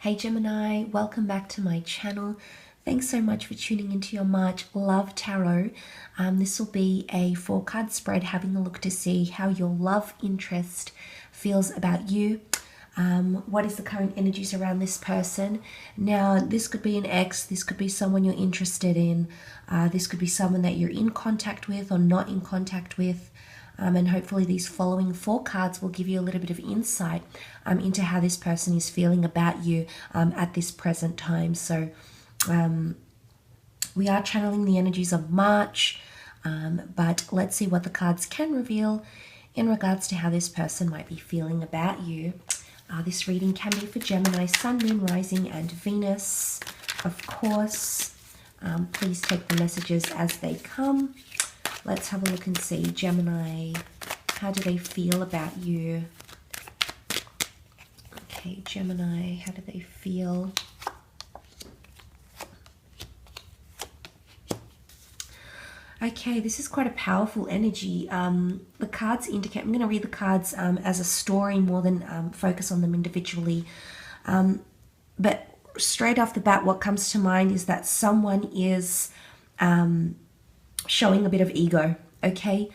Hey Gemini, welcome back to my channel. Thanks so much for tuning into your March Love Tarot. This will be a 4-card spread having a look to see how your love interest feels about you. What is the current energies around this person? Now, this could be an ex, this could be someone you're interested in, this could be someone that you're in contact with or not in contact with. And hopefully these following 4 cards will give you a little bit of insight into how this person is feeling about you at this present time. So we are channeling the energies of March, but let's see what the cards can reveal in regards to how this person might be feeling about you. This reading can be for Gemini, Sun, Moon, Rising, and Venus, of course. Please take the messages as they come. Let's have a look and see, Gemini, how do they feel about you? Okay, Gemini, how do they feel? Okay, this is quite a powerful energy. The cards indicate, I'm going to read the cards as a story more than focus on them individually. But straight off the bat, what comes to mind is that someone is showing a bit of ego, okay?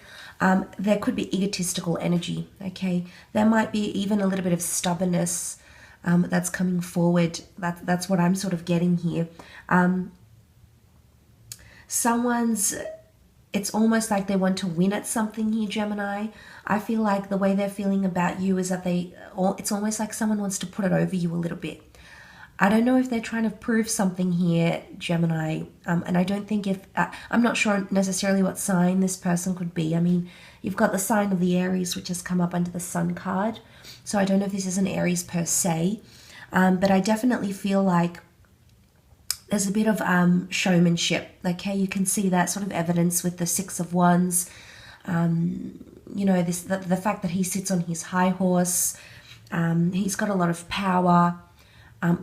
There could be egotistical energy, okay? There might be even a little bit of stubbornness that's coming forward. That's what I'm sort of getting here. It's almost like they want to win at something here, Gemini. I feel like the way they're feeling about you is that it's almost like someone wants to put it over you a little bit. I don't know if they're trying to prove something here, Gemini, and I don't think I'm not sure necessarily what sign this person could be. I mean, you've got the sign of the Aries, which has come up under the Sun card, so I don't know if this is an Aries per se, but I definitely feel like there's a bit of showmanship, okay? You can see that sort of evidence with the 6 of Wands, you know, the fact that he sits on his high horse, he's got a lot of power.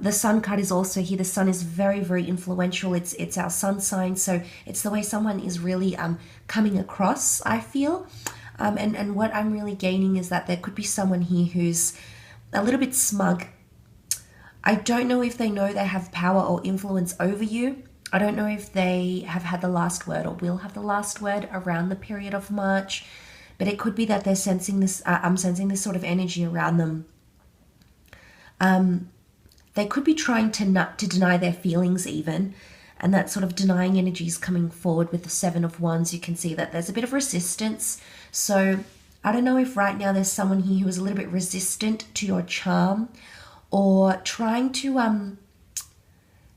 The Sun card is also here. The Sun is very, very influential. It's our sun sign, so it's the way someone is really coming across, I feel. And what I'm really gaining is that there could be someone here who's a little bit smug. I don't know if they know they have power or influence over you. I don't know if they have had the last word or will have the last word around the period of March, but it could be that they're sensing this. I'm sensing this sort of energy around them. They could be trying to deny their feelings even, and that sort of denying energy is coming forward with the 7 of Wands. You can see that there's a bit of resistance. So I don't know if right now there's someone here who is a little bit resistant to your charm, or trying to,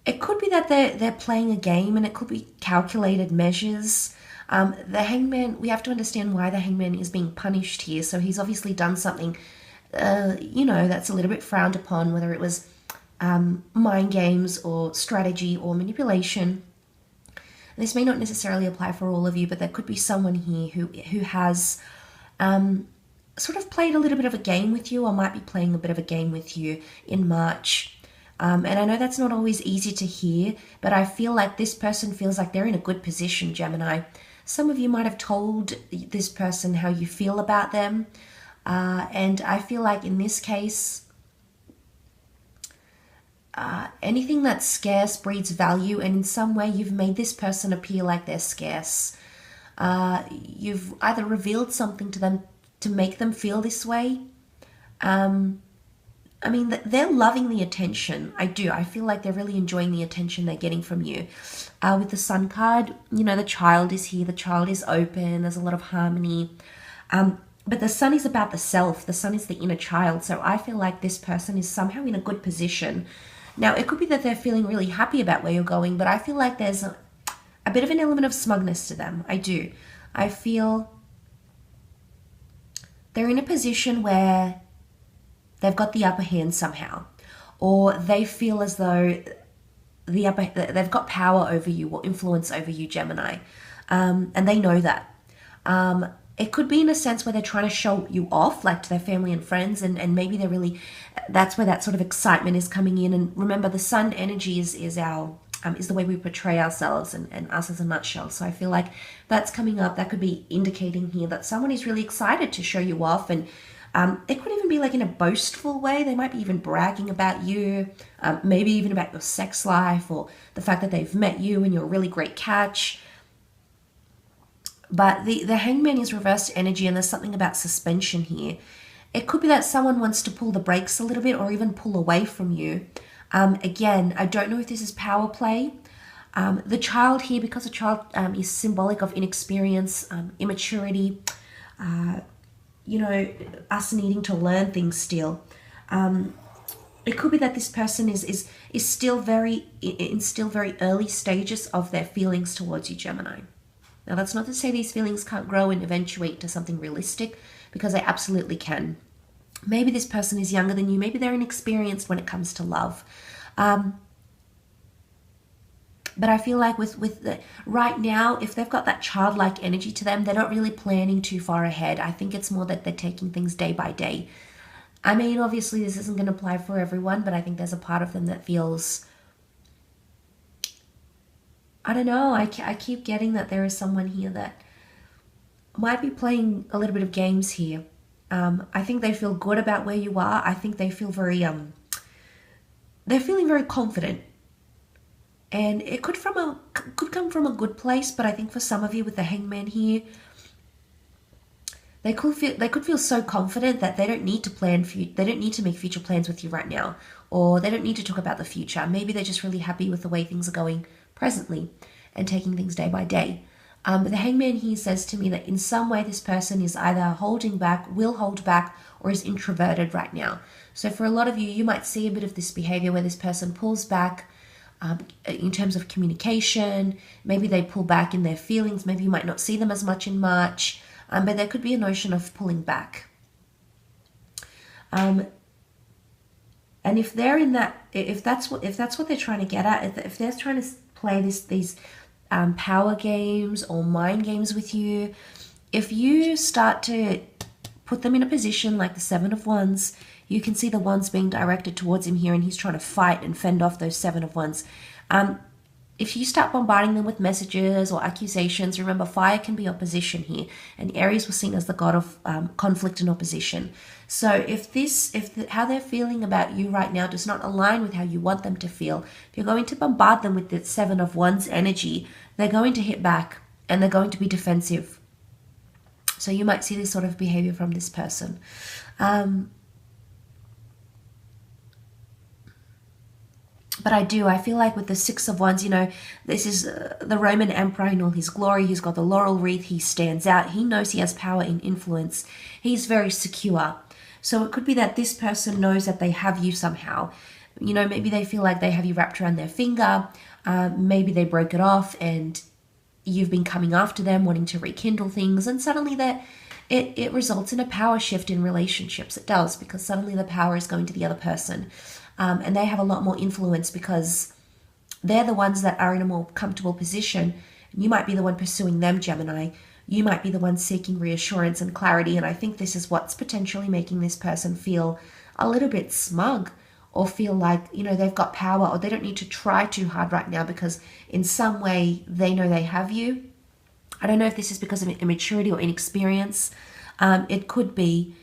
it could be that they're playing a game, and it could be calculated measures. The Hangman, we have to understand why the Hangman is being punished here. So he's obviously done something, you know, that's a little bit frowned upon, whether it was mind games or strategy or manipulation. This may not necessarily apply for all of you, but there could be someone here who has sort of played a little bit of a game with you, or might be playing a bit of a game with you in March. And I know that's not always easy to hear, but I feel like this person feels like they're in a good position, Gemini. Some of you might have told this person how you feel about them. And I feel like in this case, anything that's scarce breeds value, and in some way you've made this person appear like they're scarce. You've either revealed something to them to make them feel this way. I mean, they're loving the attention. I feel like they're really enjoying the attention they're getting from you. With the Sun card, you know, the child is here, the child is open, there's a lot of harmony. But the Sun is about the self, the Sun is the inner child, so I feel like this person is somehow in a good position. Now, it could be that they're feeling really happy about where you're going, but I feel like there's a bit of an element of smugness to them. I do. I feel they're in a position where they've got the upper hand somehow, or they feel as though they've got power over you or influence over you, Gemini, and they know that. It could be in a sense where they're trying to show you off, like to their family and friends, and maybe they're really, that's where that sort of excitement is coming in. And remember, the Sun energy is the way we portray ourselves and us as a nutshell. So I feel like that's coming up. That could be indicating here that someone is really excited to show you off, and It could even be like in a boastful way. They might be even bragging about you, maybe even about your sex life or the fact that they've met you and you're a really great catch. But the Hangman is reversed energy, and there's something about suspension here. It could be that someone wants to pull the brakes a little bit or even pull away from you. Again, I don't know if this is power play. The child here, because the child is symbolic of inexperience, immaturity, us needing to learn things still. It could be that this person is still very early stages of their feelings towards you, Gemini. Now, that's not to say these feelings can't grow and eventuate to something realistic, because they absolutely can. Maybe this person is younger than you. Maybe they're inexperienced when it comes to love. But I feel like right now, if they've got that childlike energy to them, they're not really planning too far ahead. I think it's more that they're taking things day by day. I mean, obviously, this isn't going to apply for everyone, but I think there's a part of them that feels... I don't know. I keep getting that there is someone here that might be playing a little bit of games here. I think they feel good about where you are. I think they feel very... they're feeling very confident. And it could come from a good place, but I think for some of you with the Hangman here, they could feel so confident that they don't need to they don't need to make future plans with you right now, or they don't need to talk about the future. Maybe they're just really happy with the way things are going presently and taking things day by day. But the Hangman here says to me that in some way this person is either holding back, will hold back, or is introverted right now. So for a lot of you, you might see a bit of this behavior where this person pulls back in terms of communication. Maybe they pull back in their feelings. Maybe you might not see them as much in March, but there could be a notion of pulling back. And if they're in that, if that's what they're trying to get at, if they're trying to play these power games or mind games with you, if you start to put them in a position like the Seven of Wands, you can see the wands being directed towards him here, and he's trying to fight and fend off those Seven of Wands. If you start bombarding them with messages or accusations, remember fire can be opposition here, and Aries was seen as the god of conflict and opposition. So if how they're feeling about you right now does not align with how you want them to feel, if you're going to bombard them with the Seven of Wands energy, they're going to hit back and they're going to be defensive. So you might see this sort of behavior from this person. But I feel like with the Six of Wands, this is the Roman Emperor in all his glory. He's got the laurel wreath. He stands out. He knows he has power and influence. He's very secure. So it could be that this person knows that they have you somehow. Maybe they feel like they have you wrapped around their finger. Maybe they broke it off and you've been coming after them, wanting to rekindle things. And suddenly it results in a power shift in relationships. It does, because suddenly the power is going to the other person. And they have a lot more influence because they're the ones that are in a more comfortable position. You might be the one pursuing them, Gemini. You might be the one seeking reassurance and clarity. And I think this is what's potentially making this person feel a little bit smug, or feel like, they've got power, or they don't need to try too hard right now because in some way they know they have you. I don't know if this is because of immaturity or inexperience. It could be.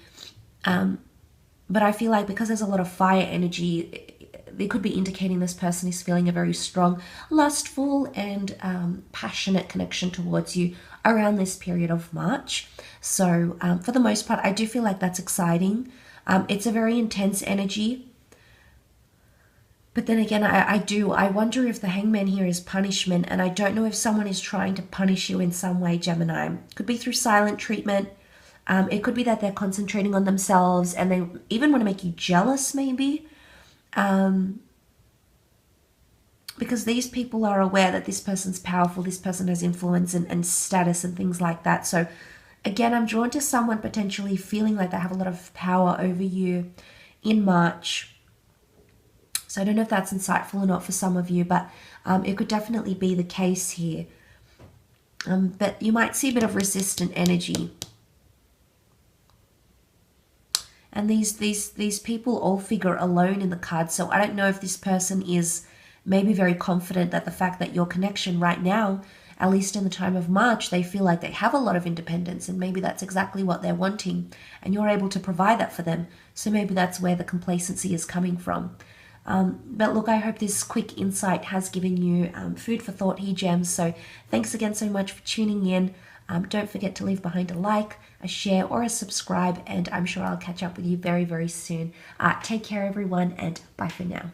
But I feel like because there's a lot of fire energy, they could be indicating this person is feeling a very strong, lustful and passionate connection towards you around this period of March. So for the most part, I do feel like that's exciting. It's a very intense energy. But then again, I wonder if the Hangman here is punishment, and I don't know if someone is trying to punish you in some way, Gemini. Could be through silent treatment. It could be that they're concentrating on themselves and they even want to make you jealous, maybe. Because these people are aware that this person's powerful, this person has influence and status and things like that. So again, I'm drawn to someone potentially feeling like they have a lot of power over you in March. So I don't know if that's insightful or not for some of you, but it could definitely be the case here. But you might see a bit of resistant energy. And these people all figure alone in the card. So I don't know if this person is maybe very confident that the fact that your connection right now at least in the time of March, they feel like they have a lot of independence, and maybe that's exactly what they're wanting, and you're able to provide that for them. So maybe that's where the complacency is coming from. But look, I hope this quick insight has given you food for thought here, Gems. So thanks again so much for tuning in. Don't forget to leave behind a like, a share, or a subscribe, and I'm sure I'll catch up with you very, very soon. Take care, everyone, and bye for now.